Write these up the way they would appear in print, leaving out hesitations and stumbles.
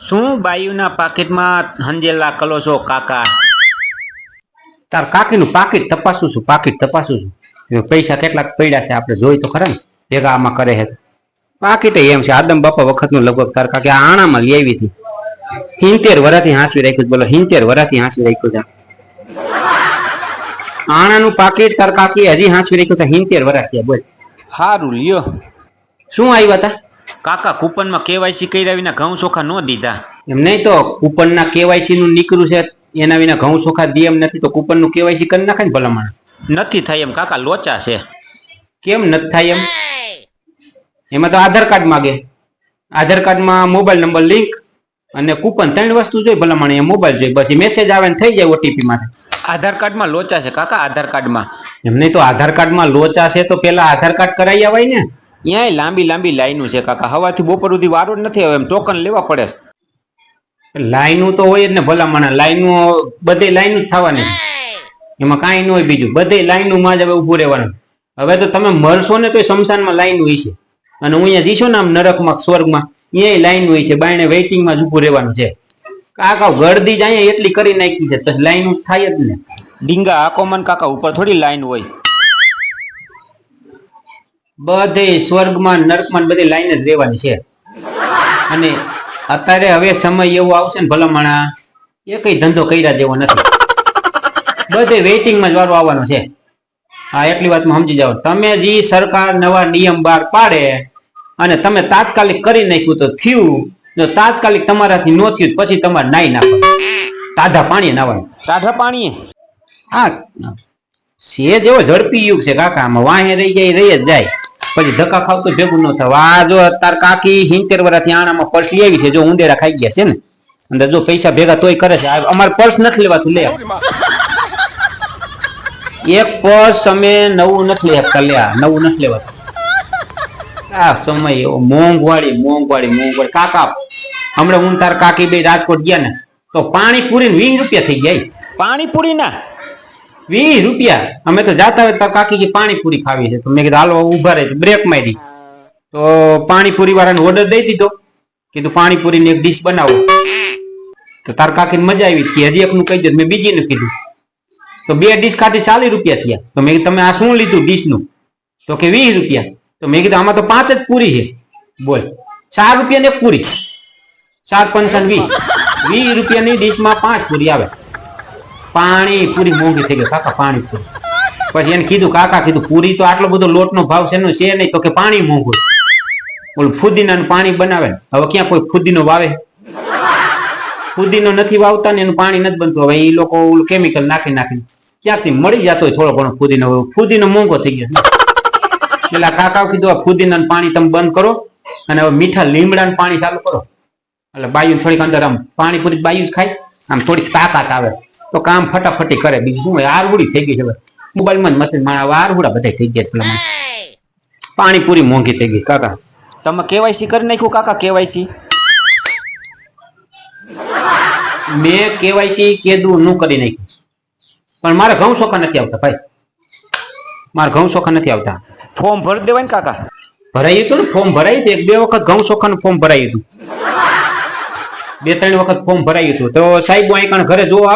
શું બાયુના પાકીટમાં હંજેલા કલો છો કાકા? તાર કાકીનું પાકીટ તપાસું છું, પૈસા કેટલાક પડ્યા છે આપણે જોઈ તો ખરા ને, ભેગા આમાં કરે છે. પાકીટ એમ છે આદમ બાપા વખતનું લગભગ તાર કાકી આણામાં લઈ આવી હતી. 70 વર્ષથી હાંસવી રાખ્યું, બોલો 70 વર્ષથી હાંસવી રાખ્યું છે. આણાનું પાકીટ તાર કાકી હજી હાંસવી રાખ્યું છે 70 વર્ષ થયા. બોલ હારું લ્યો. શું આવ્યા હતા? કાકા કૂપનમાં કેવાયસી કર્યા વિના ઘઉં ચોખા ન દીધા. એમ નહીં તો કૂપનના કેવાયસી નું નીકળ્યું છે એના વિના ઘઉં ચોખા દે એમ નથી તો કૂપનનું કેવાયસી કરી નાખે ને ભલામણ. નથી થાય એમ કાકા, લોચા છે. કેમ નથી થાય એમ? એમાં તો આધાર કાર્ડ માગે, આધાર કાર્ડમાં મોબાઈલ નંબર લિંક અને કૂપન 3 વસ્તુ જોઈ ભલામણ. એ મોબાઈલ જોઈ પછી મેસેજ આવે ને થઈ જાય ઓટીપી માટે. આધાર કાર્ડમાં લોચા છે કાકા, આધાર કાર્ડમાં. એમ નહીં તો આધાર કાર્ડમાં લોચા છે તો પેલા આધાર કાર્ડ કરાવી આવાય ને. ત્યાંય લાંબી લાંબી લાઈનું છે કાકા, હવાથી બપોર સુધી વારો જ નથી આવે એમ, ટોકન લેવા પડે છે. લાઈનું તો હોય જ ને ભલામણ, લાઈનું બધે લાઈનું જ થવાની, એમાં કાંઈ ન હોય બીજું. બધે લાઈનું માં જ હવે ઉભું રહેવાનું. હવે તો તમે મરશો ને તો શમશાનમાં લાઈન હોય છે, અને હું અહીંયા જઈશું ને આમ નરકમાં સ્વર્ગમાં અહીંયા લાઈન હોય છે, બાયણે વેઇટિંગમાં જ ઉભું રહેવાનું છે. કાકા ગરદી જ અહીંયા એટલી કરી નાખી છે પછી લાઈન થાય જ ને. ડીંગા આકોમન કાકા, ઉપર થોડી લાઈન હોય. બધે સ્વર્ગમાં નરકમાં બધે લાઈન જ રહેવાની છે. અને અત્યારે હવે સમય એવો આવશે ને ભલામણા એ કઈ ધંધો કર્યા જેવો નથી, બધે વેઇટિંગમાં જ વારો આવવાનો છે. હા એટલી વાતમાં સમજી જાઓ. તમે જે સરકાર નવા નિયમ બહાર પાડે અને તમે તાત્કાલિક કરી નાખ્યું તો થયું, જો તાત્કાલિક તમારાથી ન થયું પછી તમારે નાઈ નાખો, તાઢા પાણીએ નાવાનું. ટાઢા પાણીએ? હા છે જેવો ઝડપી યુગ છે કાકા, આમાં વાહે રહી જાય રહી જ જાય, પછી ધક્કા ખાવ તો ભેગું ન થવા. આ જો તાર કાકી 70 વર્ષથી આણામાં પર્સ લેવી છે, જો ઉંદેરા ખાઈ ગયા છે ને અંદર, જો પૈસા ભેગા તોય કરે છે. અમારે પર્સ નથી લેવાતું, લે એક પર્સ અમે નવું નથી લઈ શકતા, લે નવું નથી લેવાતું. આ સમય એવો મોંઘવાળી કાકા. હમણાં હું તાર કાકી બે રાજકોટ ગયા ને તો પાણીપુરી 20 રૂપિયા થઈ ગયા. પાણીપુરી ના 20 રૂપિયા. અમે તો જાતા હોય તાર કાકી કે પાણીપુરી ખાવી છે, તો મેં કીધું હાલો ઉભા રહે, બ્રેક મારી તો પાણીપુરી વાળાને ઓર્ડર દઈ દીધો, કીધું પાણીપુરીની એક ડીશ બનાવો. તો તાર કાકીને મજા આવી કે હજી એકનું કહી દે, મેં બીજીને કીધું તો 2 ડીશ ખાધી 40 રૂપિયા થયા. તો મેં કીધું તમે આ શું લીધું ડીશનું? તો કે 20 રૂપિયા. તો મેં કીધું આમાં તો 5 જ પૂરી છે. બોલ 4 રૂપિયાની એક પૂરી, 4 5 20 રૂપિયાની ડીશમાં 5 પૂરી આવે. પાણી પૂરી મોંઘી થઈ ગઈ કાકા, પાણી પૂરી. પછી એને કીધું કાકા કીધું પૂરી તો આટલો બધો લોટનો ભાવ છે છે નહીં, તો કે પાણી મોંઘું. બોલ ફુદીનાનું પાણી બનાવે, હવે ક્યાં કોઈ ફુદીનો વાવે? ફુદીનો નથી વાવતા ને એનું પાણી નથી બનતું. હવે એ લોકો કેમિકલ નાખી ક્યાંકથી મળી જતો હોય થોડો ઘણો ફુદીનો. ફુદીનો મોંઘો થઈ ગયો. પેલા કાકા કીધું આ ફુદીનાનું પાણી તમે બંધ કરો અને હવે મીઠા લીમડાનું પાણી ચાલુ કરો, એટલે બાયુ થોડીક અંદર આમ પાણીપુરી બાયુ જ ખાય, આમ થોડીક તાકાત આવે તો કામ ફટાફટી કરે. બીજું શું હોય, આરહુડી થઈ ગઈ છે મોબાઈલમાં જ મત આરહુડા બધા થઈ ગયા પેલા. પાણીપુરી મોંઘી થઈ ગઈ કાકા. તમે કેવાયસી કરી નાખ્યું કાકા? કેવાયસી મેં કેવાયસી કીધું નું કરી નાખ્યું, પણ મારે ઘઉં ચોખા નથી આવતા ભાઈ, મારે ઘઉં ચોખા નથી આવતા. ફોર્મ ભરી દેવાય ને કાકા? ભરાયું હતું ને, ફોર્મ ભરાયું હતું 1-2 વખત ઘઉં ચોખાનું ફોર્મ ભરાયું હતું, 2-3 વખત ફોર્મ ભરાયું હતું. તો સાહેબ અહીં ઘરે જોવા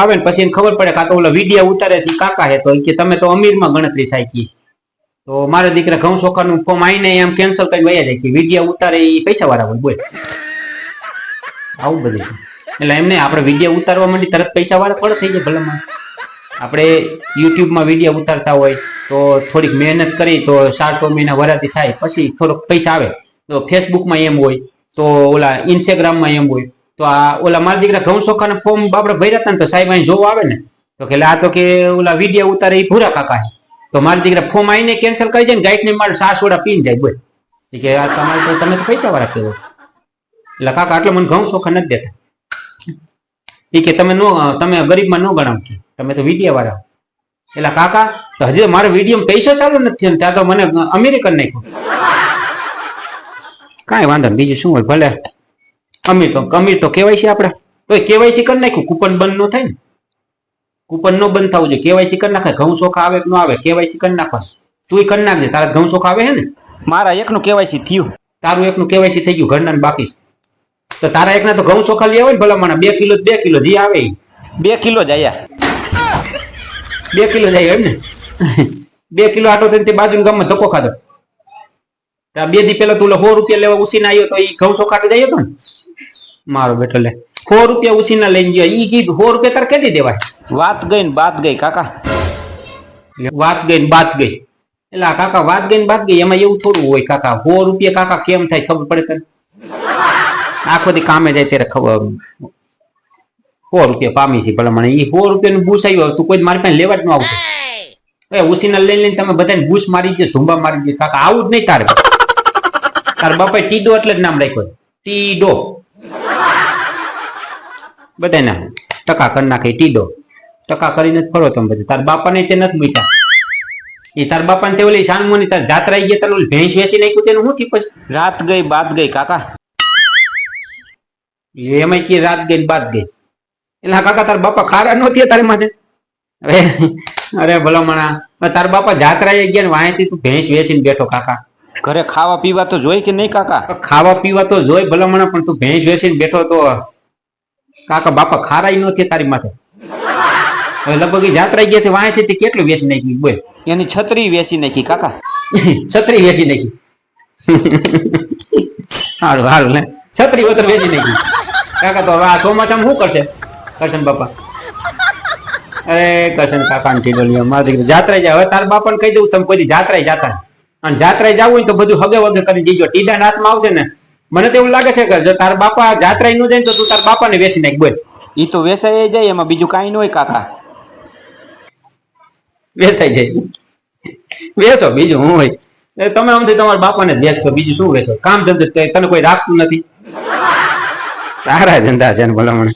આવે ને પછી એને ખબર પડે કાકા ઓલા વિડિયા ઉતારે છે કાકા હે, તો કે તમે તો અમીરમાં ગણતરી થાય કે. તો મારા દીકરા ઘઉં ચોખાનું ફોર્મ આવીને એમ કેન્સલ કરી વયા જાય કે વિડિયા ઉતારે એ પૈસા વાળા હોય. બોલ આવું બધું. એટલે એમને આપણે વિડિયા ઉતારવા માંડી તરત પૈસા વાળા પડે થઈ જાય ભલામાં. આપણે યુટ્યુબમાં વિડિયા ઉતારતા હોય તો થોડીક મહેનત કરી તો 4 મહિના વરાથી થાય પછી થોડોક પૈસા આવે. તો ફેસબુકમાં એમ હોય, તો ઓલા ઇન્સ્ટાગ્રામમાં એમ હોય. તો આ ઓલા મારા દીકરા ઘઉં ચોખાના ફોર્મ આપણે ભર્યા હતા ને તો સાહેબ અહીં જોવા આવે ને તો કે આ તો કે ઓલા વિડિયા ઉતારે એ ભૂરા કાકા. તો મારા દીકરા ફોર્મ આવીને કેન્સલ કરી જાય ને, ગાઈડને મારે 6 સોડા પીને જાય. બોલ કે આ તમારે તો તમે તો પૈસા વાળા કહેવો. એટલે કાકા આટલો મને ઘઉં ચોખા નથી દેતા. એ કે તમે ગરીબમાં ન ગણાવ, કે તમે તો વિડિયા વાળા. એટલે કાકા હજી મારે વિડીયો પૈસા ચાલુ નથી, ત્યાં તો મને અમેરિકન નાખ્યો. કાંઈ વાંધો નહીં, બીજું શું હોય ભલે. અમીર તો કેવાયસી આપણે તો કેવાયસી કરી નાખ્યું, કૂપન બંધ ન થાય ને, કૂપન નો બંધ થવું જોઈએ, કેવાયસી કરી નાખે. ઘઉં ચોખા આવે કે ન આવે કેવાયસી કરી નાખવાનું. તું કરી નાખજે, તારા ઘઉં ચોખા આવે હે ને? મારા એકનું કેવાયસી થયું. તારું એકનું કેવાયસી થઈ ગયું, ઘરના બાકી. તો તારા એકના તો ઘઉં ચોખા લઈ આવે ને ભલા મને 2 કિલો 2 કિલો જે આવે ઈ. 2 કિલો જ આયા. 2 કિલો જાય એમ ને 2 કિલો આટો થઈને તે બાજુ ગામમાં ધક્કો ખાધો. 2 દી પેલા તું 100 રૂપિયા લેવા ઉસીને આવ્યો તો ઈ ઘઉં ચોખા જાય હતો ને મારો બેટો લે 100 રૂપિયા ઉસીના લઈને ગયો ઈ કીધું 100 રૂપિયા તાર કેદી દેવાય? વાત ગઈ ને બાત ગઈ કાકા. વાત ગઈ ને બાત ગઈ એટલે આ કાકા વાત ગઈ ને બાત ગઈ એમાં એવું થોડું હોય કાકા 100 રૂપિયા કાકા કેમ થાય ખબર પડે તને? આખો દી કામે જાય ત્યારે ખબર 100 રૂપિયા પામી છે ભલા મને ઈ 100 રૂપિયાનું બૂસ આવ્યું તું કોઈ મારી પાસે લેવા જ ન આવતો એ ઉસીના લઈને તમે બધાને બૂસ મારી દે ધુંબા મારી દે કાકા આવું જ નહીં તારે તાર બાપાએ ટીડો એટલે જ નામ રાખ્યો ટીડો બધાને ટકા કરી નાખે ટીડો ટકા કરીને જ ફરો તમે બધું તાર બાપાને તે નથી મૂક્યા એ તાર બાપાને તે ઓલી શાનમોની તાર જાત્રા આવી ગયા તાર ઓલી ભેંસ વેચી નાખ્યું તેનું શું થયું પછી રાત ગઈ બાત ગઈ કાકા. એમાં કે રાત ગઈ બાદ ગઈ એટલે કાકા તાર બાપા ખારા નહોતી તારી માથે અરે ભલામણા તાર બાપા જાત્રાએ ગયા ને વાંયથી તું ભેંસ વેચીને બેઠો કાકા ઘરે ખાવા પીવા તો જોઈ કે નહીં કાકા? ખાવા પીવા તો જોઈ ભલામણા પણ તું ભેંસ વેચીને બેઠો તો કાકા બાપા ખારાઈ નહોતી તારી માથે હવે લગભગ જાત્રા ગયા વાંયથી કેટલું વેચી નાખી બોલ એની છત્રી વેચી નાખી કાકા. છત્રી વેચી નાખી સારું સારું લે છત્રી વતર વેચી નાખી કાકા તો હવે આ ચોમાસામાં શું કરશે કરશન બાપા? અરે કરશન કાકા ને ઠીડોલિયા મારી દીકરી જાત્રા જાય હવે તારા બાપાને કહી દઉં તમે કોઈ જાત્રાએ જાતા અને જાત્રાએ જવું હોય તો બધું હગે વગે કરી દીજો ટીડા હાથમાં આવશે ને મને તો એવું લાગે છે કે જો તારા બાપા જાત્રાએ ન જાય તો તું તારા બાપાને વેચી નાખ બોલ. ઈ તો વેચાઈ જાય એમાં બીજું કાંઈ ન હોય કાકા. વેચાઈ જાય વેચો બીજું હું હોય તમે આમથી તમારા બાપાને જ વેચતો બીજું શું વેચો કામ ધંધો તને કોઈ રાખતું નથી તારા ધંધા છે ને ભલામણ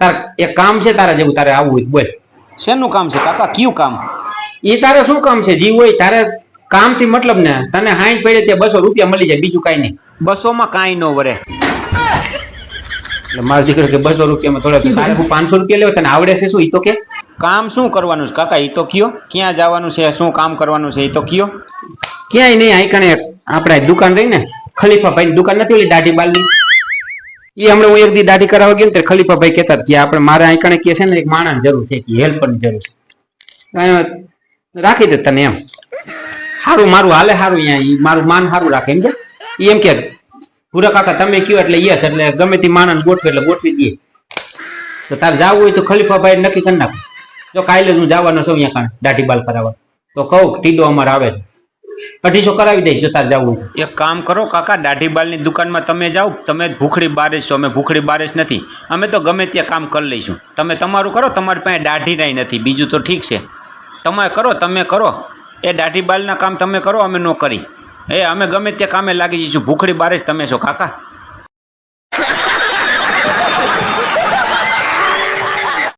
તાર એક કામ છે તારા જેવું તારે આવવું હોય બોલ. શેનું કામ છે કાકા? કયું કામ? એ તારે શું કામ છે જીવ હોય તારે કામ થી મતલબ ને તને 60 પડે તે 200 રૂપિયા મળી જાય બીજું કઈ નહીં. 200 માં કાંઈ ન વરે. એટલે મારો દીકરો કે 200 રૂપિયામાં થોડા તારે હું 500 રૂપિયા લેવા તને આવડે છે શું ઈ તો કે કામ શું કરવાનું છે કાકા? ઈ તો કયો ક્યાં જવાનું છે શું કામ કરવાનું છે ઈ તો કયો. ક્યાંય નહીં આ કણે આપણે દુકાન રહી ને ખલીફાભાઈ ની દુકાન નથી ઓલી દાઢી બાલની એ હમણાં હું એક દી દાઢી કરાવવા ગયો ને ત્યારે ખલીફાભાઈ કહેતા કે આપણે મારે આ કણે કે છે ને એક માણસ જરૂર છે કે હેલ્પરની જરૂર છે રાખી દે તને એમ સારું મારું હાલે સારું અહીંયા મારું માન સારું રાખે એમ કે એમ કે પૂરા કાકા તમે કયો એટલે યસ એટલે ગમે તે માણસ ગોઠવે એટલે ગોઠવી દઈએ તો તારે જવું હોય તો ખલીફાભાઈ નક્કી કરી નાખો જો કાલે હું જવાનો છું અહીંયા કારણે દાઢી બાલ કરાવવા તો કહું ટીડો અમારે આવે છે 250 કરાવી દઈશ જો તારે જવું હોય. એક કામ કરો કાકા દાઢી બાલની દુકાનમાં તમે જાઓ તમે ભૂખડી બારીશ છો અમે ભૂખડી બારીશ નથી અમે તો ગમે ત્યાં કામ કરી લઈશું તમે તમારું કરો તમારી પાસે દાઢી નહીં નથી બીજું તો ઠીક છે તમે કરો એ દાઢી બાલના કામ તમે કરો અમે ન કરી એ અમે ગમે ત્યાં કામે લાગી જઈશું ભૂખડી બારીશ તમે છો કાકા.